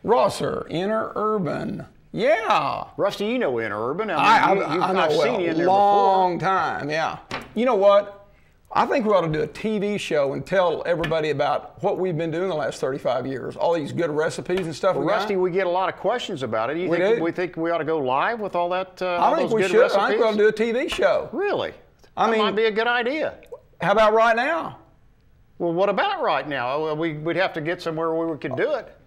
Rosser, Interurban. Yeah. Rusty, you know Interurban. I mean, know I've seen you in there long before. time, yeah. You know what? I think we ought to do a TV show and tell everybody about what we've been doing the last 35 years. All these good recipes and stuff. Well, Rusty, we get a lot of questions about it. We think we ought to go live with all that? I think we should. I think we ought to do a TV show. Really? That might be a good idea. How about right now? Well, what about right now? We'd have to get somewhere where we could do it.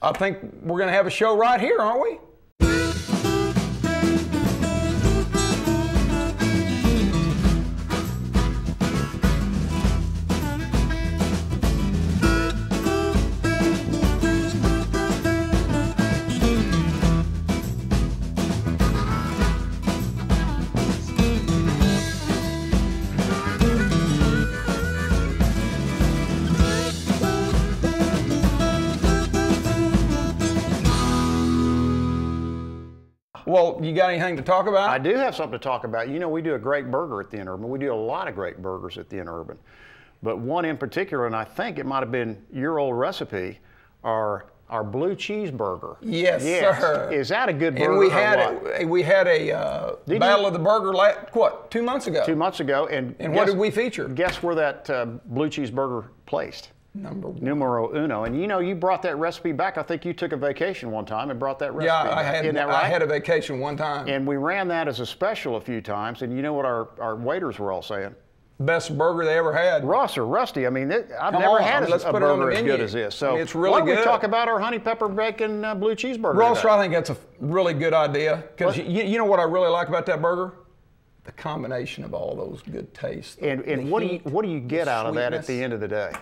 I think we're going to have a show right here, aren't we? Well, you got anything to talk about? I do have something to talk about. You know, we do a great burger at the Interurban. We do a lot of great burgers at the Interurban. But one in particular, and I think it might have been your old recipe, our blue cheeseburger. Yes, sir. Is that a good burger? And we had a Battle of the Burger, what, 2 months ago? 2 months ago. And what did we feature? Guess where that blue cheeseburger placed? Numero uno. And you know, you brought that recipe back. I think you took a vacation one time and brought that recipe back. Isn't that right? I had a vacation one time. And we ran that as a special a few times. And you know what our waiters were all saying? Best burger they ever had. Rusty, I mean, I've never had a burger as good as this. So it's really why don't good. we talk about our honey pepper bacon blue cheeseburger? Rosser, I think that's a really good idea. Because you know what I really like about that burger? The combination of all those good tastes. And what do you get out of that at the end of the day?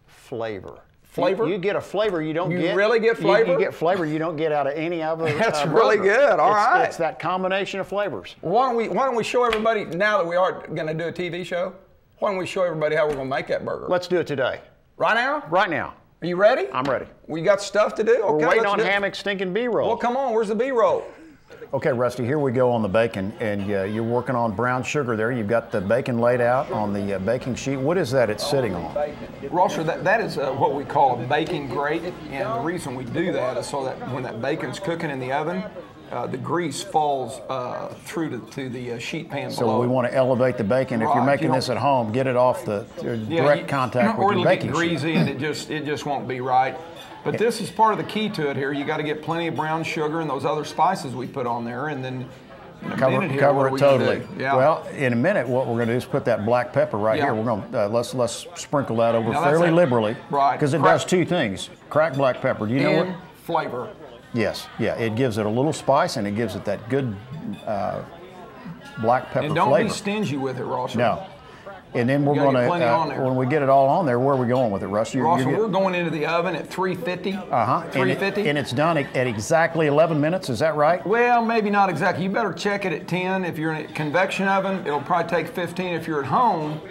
Flavor. Flavor? You get a flavor you don't get. You really get flavor? You get flavor you don't get out of any other That's really good. All right. It's that combination of flavors. Why don't we show everybody, now that we are going to do a TV show, why don't we show everybody how we're going to make that burger? Let's do it today. Right now? Right now. Are you ready? I'm ready. We got stuff to do? Okay, we're waiting on Hammock's stinking B-roll. Well, come on. Where's the B-roll? Okay, Rusty, here we go on the bacon, and you're working on brown sugar there. You've got the bacon laid out on the baking sheet. What is that it's sitting on? Rosser, that is what we call a bacon grate, and the reason we do that is so that when that bacon's cooking in the oven, the grease falls through to the sheet pan below. So we want to elevate the bacon. If you're making this at home, get it off the direct contact with your baking sheet. Or it'll get greasy and it just won't be right. But this is part of the key to it here. You got to get plenty of brown sugar and those other spices we put on there, and then cover it totally. Yeah. Well, in a minute, what we're going to do is put that black pepper right here. We're going to let's sprinkle that over fairly liberally, right? Because it does two things: cracked black pepper. Do you know what? Flavor. Yes. Yeah. It gives it a little spice and it gives it that good black pepper flavor. And don't be stingy with it, Rosser. No. And then we're going to, when we get it all on there, where are we going with it, Rusty? Rosser, we're going into the oven at 350. 350. And it's done at exactly 11 minutes, is that right? Well, maybe not exactly. You better check it at 10. If you're in a convection oven, it'll probably take 15. If you're at home,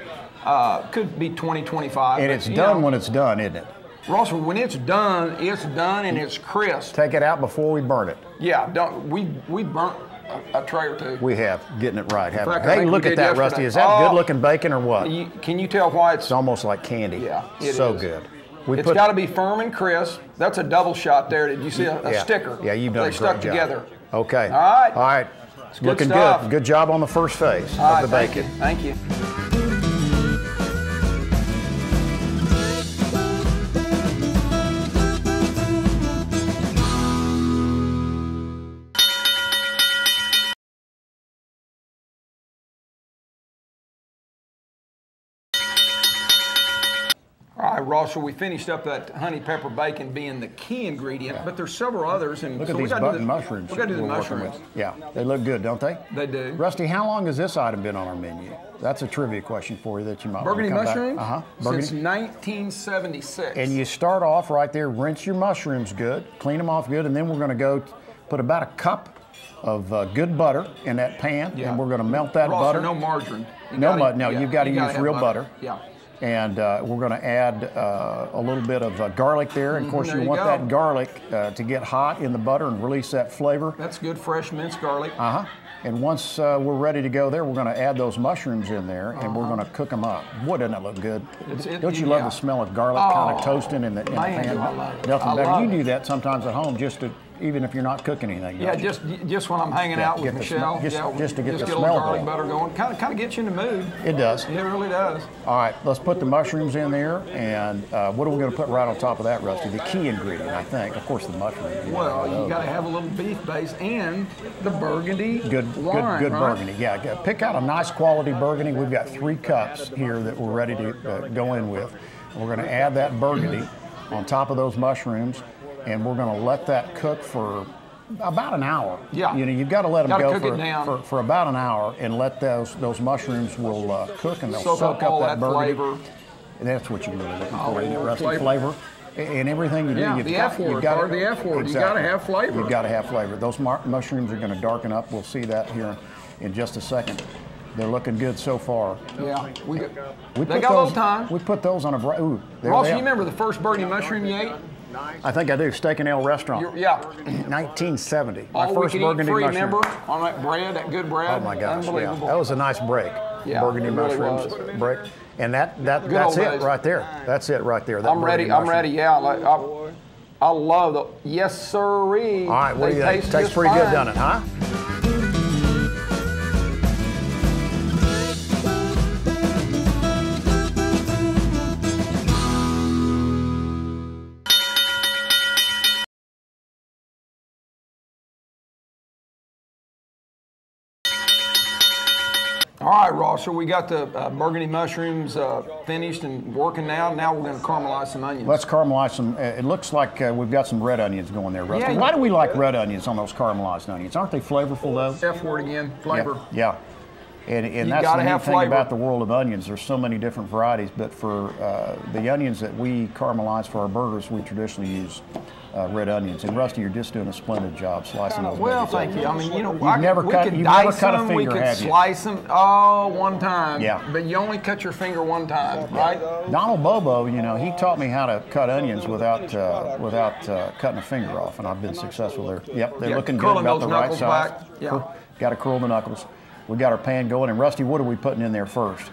could be 20, 25. And it's done when it's done, isn't it? Rosser, when it's done and it's crisp. Take it out before we burn it. Yeah, we burnt a tray or two. We have, getting it right. Hey, look at that, Rusty. Is that good-looking bacon or what? Can you tell why it's almost like candy? Yeah, it so is. Good. It's got to be firm and crisp. That's a double shot there. Did you see a sticker? Yeah, you've done a great They job. stuck together. Okay. All right. All right. It's looking good. Good job on the first phase of the bacon. Thank you. All right, Rosser, we finished up that honey pepper bacon being the key ingredient, but there's several others. And look at these button mushrooms. We got to do the mushrooms. Yeah, they look good, don't they? They do. Rusty, how long has this item been on our menu? That's a trivia question for you that you might Burgundy want to come mushrooms? Burgundy. Since 1976. And you start off right there, rinse your mushrooms good, clean them off good, and then we're going to go put about a cup of good butter in that pan, and we're going to melt that butter. No margarine. No, you've got to use real butter. Yeah. And we're going to add a little bit of garlic there. And of course, you want that garlic to get hot in the butter and release that flavor. That's good fresh minced garlic. And once we're ready to go there, we're going to add those mushrooms in there, and we're going to cook them up. Boy, doesn't it look good? Don't you love the smell of garlic kind of toasting in the pan? Nothing better. You do that sometimes at home just to, even if you're not cooking anything. Yeah, just when I'm hanging out with Michelle. Just to get the smell smell garlic going. butter going. Kind of gets you in the mood. It does. It really does. All right, let's put the mushrooms in there, and what are we going to put right on top of that, Rusty? The key ingredient, I think, of course, the mushrooms. Well, you got to have a little beef base and the burgundy good wine, burgundy. Yeah, pick out a nice quality burgundy. We've got 3 cups here that we're ready to go in with. We're going to add that burgundy on top of those mushrooms, and we're going to let that cook for about an hour. Yeah. You know, you've got to let them go for about an hour, and let those mushrooms will cook, and they'll soak up that burgundy. Flavor. And that's what you're really looking for, that rusty flavor. And everything you do, you've got the F word. Exactly. You got to have flavor. You've got to have flavor. Those mushrooms are going to darken up. We'll see that here in just a second. They're looking good so far. Yeah, they got a little time. We put those on a. Ooh, Ross, you remember the first burgundy mushroom you ate? I think I do. Steak and Ale restaurant. Yeah. 1970. My first burgundy mushroom. Remember, on that bread, that good bread. Oh my gosh! Unbelievable. Yeah. That was a nice break. Yeah, burgundy mushrooms break, and that's it right there. That's it right there. I'm ready. Yeah, I love the yes sirree. All right, what do you think? Tastes pretty good, doesn't it? Huh? All right, Ross, so we got the burgundy mushrooms finished and working now. Now we're going to caramelize some onions. Let's caramelize some. It looks like we've got some red onions going there, Rusty. Yeah, why do we like red onions on those caramelized onions? Aren't they flavorful, though? F word again, flavor. Yeah. And that's the neat thing about the world of onions. There's so many different varieties, but for the onions that we caramelize for our burgers, we traditionally use red onions. And Rusty, you're just doing a splendid job slicing those. Well, thank you. I mean, you know, we could dice them, we could slice them. Oh, one time. Yeah. But you only cut your finger one time, right? Donald Bobo, you know, he taught me how to cut onions without cutting a finger off, and I've been successful there. Yep, they're looking good, about the right size. Yeah. Got to curl the knuckles. We got our pan going, and Rusty, what are we putting in there first?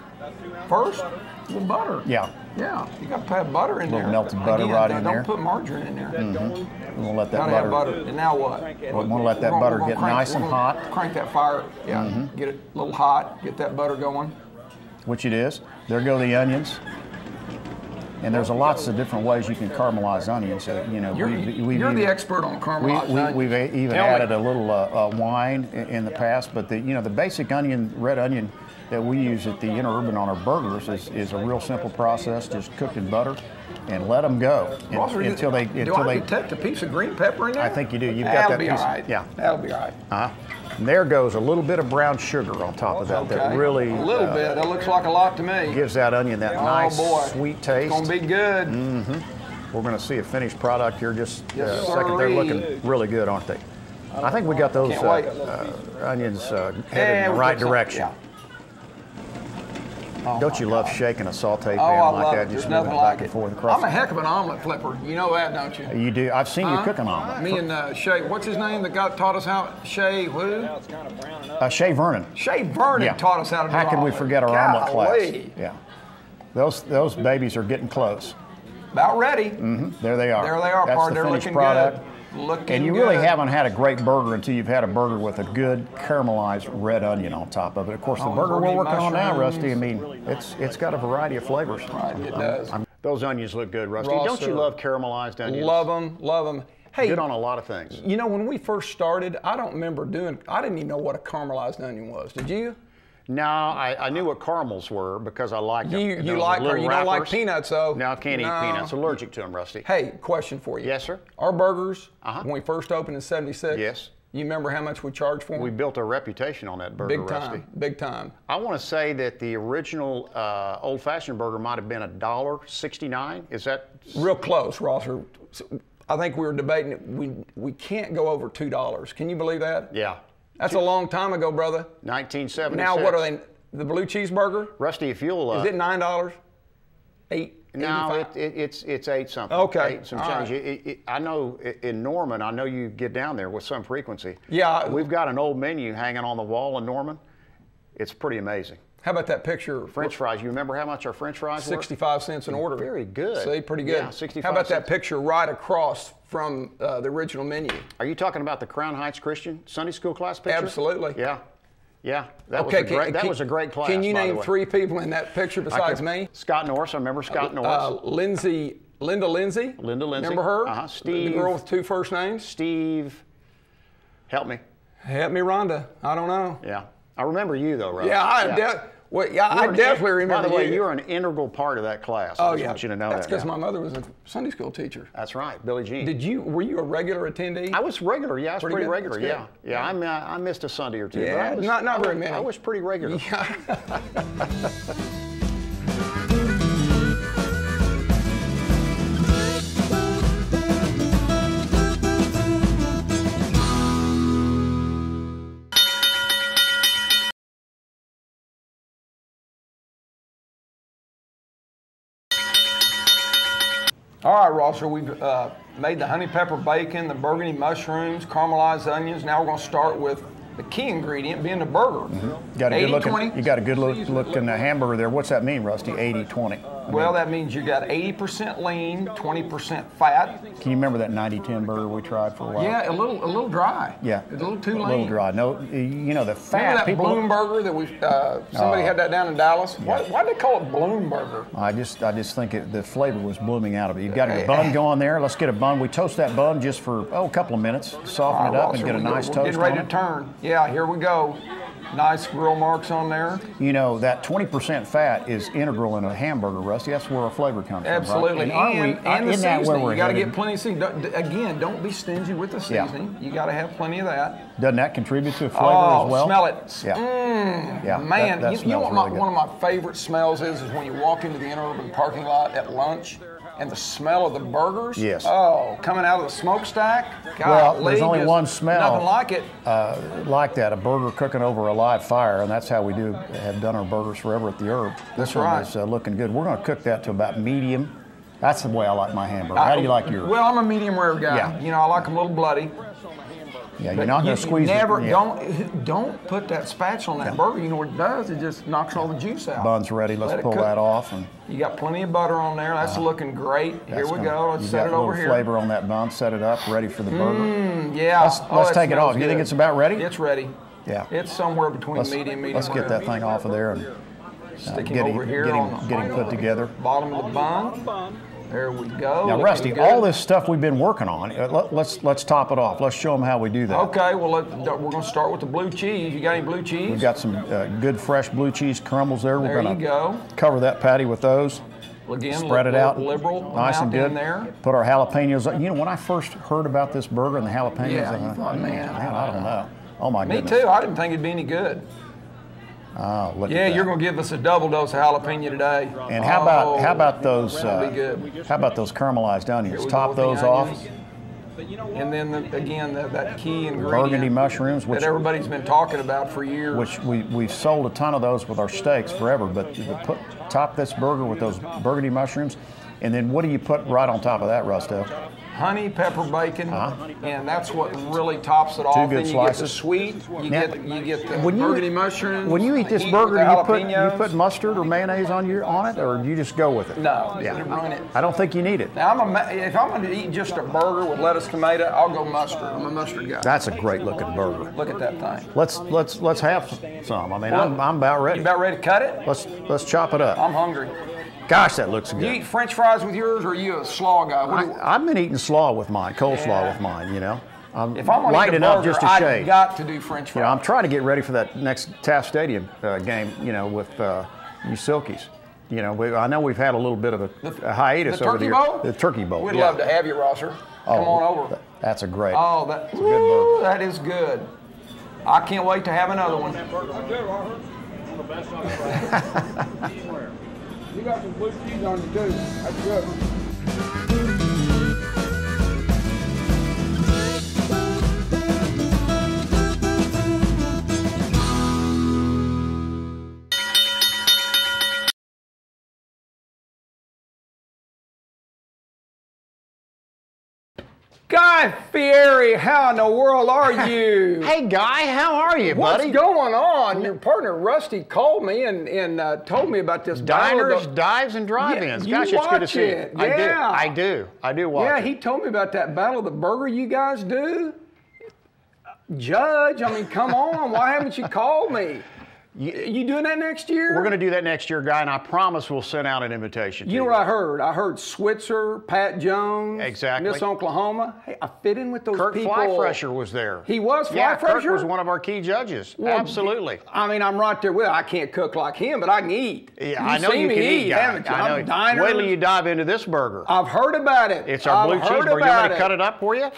First, a little butter. Yeah. Yeah, you got to have butter in there. A little melted butter right in there. Don't put margarine in there. Mm-hmm. We'll let that gotta butter. Have butter. And now what? We're going to let that butter get nice and hot. Crank that fire. Yeah. Get it a little hot. Get that butter going. Which it is. There go the onions. And there's lots of different ways you can caramelize onions. You know, you're the expert on caramelizing onions. We've even added a little wine in the past, but the basic red onion that we use at the Interurban on our burgers is a real simple process. Just cooked in butter and let them go until they. Do I detect a piece of green pepper in there? I think you do. You've got that piece. All right. Yeah, that'll be all right. And there goes a little bit of brown sugar on top of that. Okay. That really a little bit. That looks like a lot to me. Gives that onion that nice sweet taste. It's gonna be good. We're gonna see a finished product here just a second. They're looking really good, aren't they? I think we got those onions headed in the right direction. Yeah. Don't you love shaking a saute pan like that? Just moving it back and forth across. I'm a heck of an omelet flipper. You know that, don't you? You do. I've seen you cook an omelet. Me and Shay, what's his name that taught us how? Shay who? Shay Vernon. Shay Vernon taught us how to do How can we forget our omelet class? Yeah. Those babies are getting close. About ready. There they are. There they are. That's the finished product. Good. And you really haven't had a great burger until you've had a burger with a good caramelized red onion on top of it. Of course, the burger we're working on now, Rusty, I mean, it's got a variety of flavors. Right, it does. Those onions look good, Rusty. Don't you love caramelized onions? Love them, love them. Hey, good on a lot of things. You know, when we first started, I don't remember I didn't even know what a caramelized onion was. Did you? No, I knew what caramels were because I liked them. You like her. You don't like peanuts, though. No, I can't eat peanuts. Allergic to them, Rusty. Hey, question for you. Yes, sir. Our burgers, when we first opened in '76. Yes. You remember how much we charged for them? We built a reputation on that burger, Rusty. Big time. I want to say that the original old-fashioned burger might have been $1.69. Is that real close, Rosser? I think we were debating it. We can't go over $2. Can you believe that? Yeah. That's a long time ago, brother. 1976. Now what are they? The blue cheeseburger? Rusty, if you'll... is it $9? No, it's 8 something. Okay. 8 some change. I know in Norman, I know you get down there with some frequency. Yeah. We've got an old menu hanging on the wall in Norman. It's pretty amazing. How about that picture? French fries. You remember how much our French fries were? 65 cents an order. Very good. See, pretty good. Yeah, 65 How about cents. that picture right across from the original menu? Are you talking about the Crown Heights Christian Sunday school class picture? Absolutely. Yeah. Yeah. That was a great class. Can you by the name way. 3 people in that picture besides me? Scott Norris. I remember Scott Norris. Linda Lindsay. Remember her? Steve. The girl with 2 first names. Steve. Help me. Help me, Rhonda. I don't know. Yeah. I remember you though, Russ. Yeah, I definitely remember. By the way, you were an integral part of that class. I just want you to know That's that. because my mother was a Sunday school teacher. That's right, Billie Jean. Were you a regular attendee? I was regular. Yeah, I was pretty regular. That's Yeah. I missed a Sunday or two. Yeah, but not very many. I was pretty regular. Yeah. All right, Rosser, we've made the honey pepper bacon, the burgundy mushrooms, caramelized onions. Now we're going to start with the key ingredient being the burger. You got a good looking hamburger there. What's that mean, Rusty? 80-20. Well, that means you got 80% lean, 20% fat. Can you remember that 90-10 burger we tried for a while? Yeah, a little dry. Yeah, a little too lean. A little dry. No, you know the fat. Remember that Bloom burger that we somebody had that down in Dallas? Yeah. Why did they call it Bloom burger? I just think the flavor was blooming out of it. You've got your bun going there. Let's get a bun. We toast that bun just for a couple of minutes, soften it up, and get a nice toast. Getting ready to turn. Yeah, here we go. Nice grill marks on there. You know, that 20% fat is integral in a hamburger, Rusty. That's where our flavor comes Absolutely. from. Absolutely. And the seasoning. You got to headed? get plenty of seasoning. Again, don't be stingy with the seasoning. You got to have plenty of that. Doesn't that contribute to flavor as well? Smell it. Yeah. Yeah. Man, that you know what smells really one of my favorite smells is when you walk into the Interurban parking lot at lunch and the smell of the burgers. Yes. Oh, coming out of the smokestack. Well, there's only one smell. Nothing like it. Like that, a burger cooking over a live fire, and that's how we have done our burgers forever at the Herb. This one is looking good. We're going to cook that to about medium. That's the way I like my hamburger. How do you like yours? Well, I'm a medium rare guy. Yeah. You know, I like them a little bloody. Yeah, you're not going to squeeze never, it. Don't put that spatula on that burger. You know what it does? It just knocks all the juice out. Bun's ready. Let's pull that off. And you got plenty of butter on there. That's looking great. Here we go. Let's set it over here. Flavor on that bun. Set it up. Ready for the burger. Yeah. Let's take it off. You think it's about ready? It's ready. Yeah. It's somewhere between medium. Let's get that thing off of there and stick him over here. Get him put together. Bottom of the bun. There we go. Now, Rusty, all this stuff we've been working on, let's top it off. Let's show them how we do that. Okay, well, we're going to start with the blue cheese. You got any blue cheese? We've got some good fresh blue cheese crumbles there. We're going to cover that patty with those. Again, spread it out liberal nice and good. In there. Put our jalapenos. You know, when I first heard about this burger and the jalapenos, you thought, man, I don't know. Oh my goodness. Me too. I didn't think it'd be any good. Oh, look at yeah, that. you're going to give us a double dose of jalapeno today. And how about those? That'll be good. How about those caramelized onions? Top those off. And then again, that key ingredient, burgundy mushrooms, which that everybody's been talking about for years. Which we've sold a ton of those with our steaks forever. But top this burger with those burgundy mushrooms, and then what do you put right on top of that, Rusto? Honey pepper bacon, and that's what really tops it off. 2 good then you slices. Get the sweet, you get the burgundy mushrooms. When you eat this burger, you put mustard or mayonnaise on it, or do you just go with it? No, ruin it. I don't think you need it. Now, if I'm going to eat just a burger with lettuce, tomato, I'll go mustard. I'm a mustard guy. That's a great looking burger. Look at that thing. Let's have some. I mean, I'm about ready. You about ready to cut it? Let's chop it up. I'm hungry. Gosh, that looks good. You eat French fries with yours, or are you a slaw guy? I've been eating slaw with mine, coleslaw with mine. You know, if I'm lightening up just a shade. I've got to do French fries. You know, I'm trying to get ready for that next Taft Stadium game. You know, with you Silkies. You know, I know we've had a little bit of a hiatus over the year. The Turkey Bowl. We'd love to have you, Rosser. Come on over. That's a great. Oh, that's a good burger. That is good. I can't wait to have another one. You got some blue cheese on you too. That's good. Guy Fieri, how in the world are you? Hey, Guy, how are you, buddy? What's going on? Your partner Rusty called me and told me about this Diners, dives, and drive-ins. Yeah, Gosh, it's good to see you. Yeah. I do watch it. Yeah, he told me about that Battle of the Burger you guys do. Judge, I mean, come on. Why haven't you called me? You doing that next year? We're going to do that next year, Guy, and I promise we'll send out an invitation to you. You know what I heard? I heard Switzer, Pat Jones, exactly. Miss Oklahoma. Hey, I fit in with those Kirk people. Flyfresher was there. He was Flyfresher? Yeah, Kirk was one of our key judges. Well, absolutely. I mean, I'm right there with I can't cook like him, but I can eat. Yeah, I know you can eat, Guy. Haven't you? I know. Diners. Wait till you dive into this burger. I've heard about it. It's our blue cheeseburger. You want me to cut it up for you?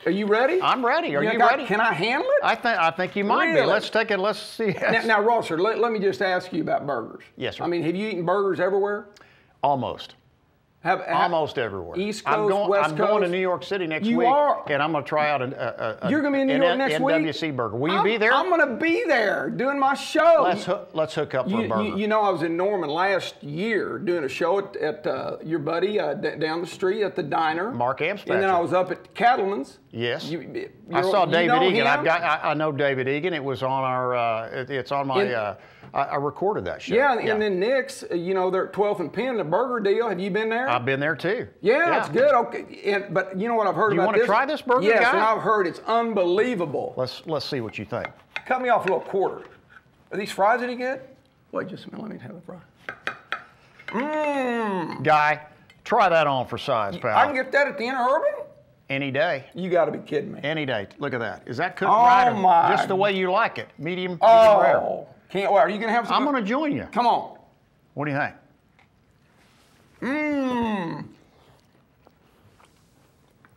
Are you ready? I'm ready. Are you ready? Can I handle it? I think you might be. Let's take it. Let's see. Now Rosser, let me just ask you about burgers. Yes, sir. I mean, have you eaten burgers everywhere? Almost. Almost everywhere. East Coast, West Coast? I'm going to New York City next week. You are? And I'm going to try out You're going to be in New York next week? NWC burger. Will you be there? I'm going to be there doing my show. Let's hook up for a burger. You know, I was in Norman last year doing a show at your buddy down the street at the diner. Mark Amspatcher. And then I was up at Cattleman's. Yes. I saw David Egan. I know David Egan. It was on our. It's on my. I recorded that show. Yeah, and then Nick's, you know, they're at 12th and Penn, the burger deal. Have you been there? I've been there too. Yeah, it's good. Okay, but you know what I've heard about this? You want to try this burger, Yes, Guy? and I've heard it's unbelievable. Let's see what you think. Cut me off a little quarter. Are these fries any good? Wait just a minute. Let me have a fry. Mmm. Guy, try that on for size, pal. I can get that at the Interurban? Any day. You got to be kidding me. Any day. Look at that. Is that cooked right? Oh my! Just the way you like it, medium Oh, rare. Can't wait. Are you gonna have some? I'm gonna join you. Come on. What do you think? Mmm.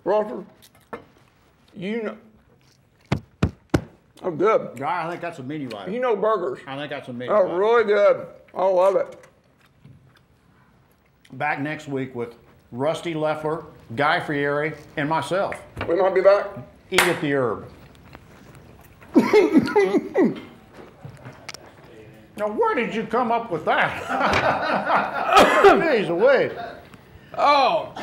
Roger, you know. Oh, good. Guy, I think that's a menu item. You know burgers. I think that's a menu Oh, item. really good. I love it. Back next week with Rusty Leffler, Guy Fieri, and myself. We might be back. Eat at the Herb. Now, where did you come up with that? Jeez, away. Oh.